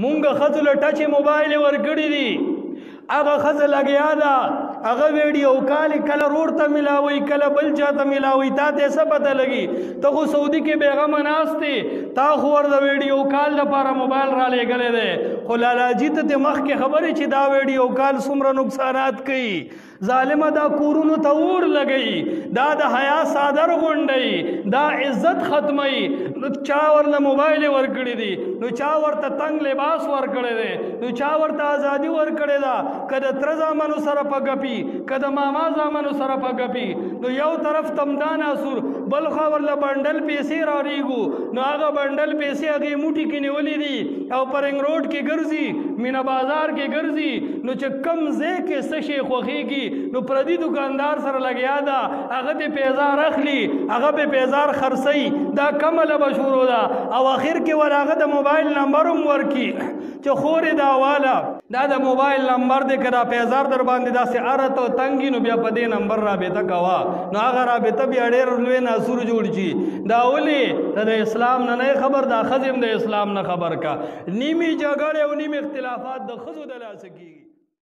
مونږ ښځو له ټچ موبایل ورکړي دي هغه ښځه لګیا ده هغه ویډیو کال کله رور ته ملاوي کله بل چا ته ملاوي تا ته څه پته لګي ته خو سعودي کې بیغمه ناست یې تا خو ورته ویډیو کال لپاره موبایل را لېږلی دی خو لالاجي ته دې مخکې خبرې چې دا ویډیو کال څومره نقصانات کوي ظالمه دا کورونو ته اور لګوي دا د حیا صادر غونډوي دا عزت ختموي نو چا ورله موبایل ورکړي دي نو چا ورته تنګ لباس ورکړی دی نو چا ورته ازادي ورکړې ده که د تره زامنو سره په ګپي که د ماما زامنو سره په ګپي نو یو طرف تمدان اسور بل خوا ورله بنډل پیسې راریږو نو هغه بنډل پیسې هغې موټي کې نیولې دي او په رنګ روډ کې ګرځي مینه بازار کې ګرځي نو چې کم ځای کې څه شی خوښېږي نو پردي دکاندار سره لګیا ده هغه دې پیزار اخلي هغه به پیزار خرڅوي دا کمله به شروع ده او اخر کې ور هغه د موبایل نمبر هم ورکي چې خورې دا واله دا د موبایل نمبر دی که دا پیزار در باندې داسې ارت او تنګي نو بیا په دې نمبر رابطه کوه نو هغه رابطه بیا ډېر لوی ناسور جوړ شي دا ولې ته د اسلام نه خبر دا ښځې هم د اسلام نه خبر کا نیمې جګړې او نیمې اختلافات د ښځو د لاسه کېږي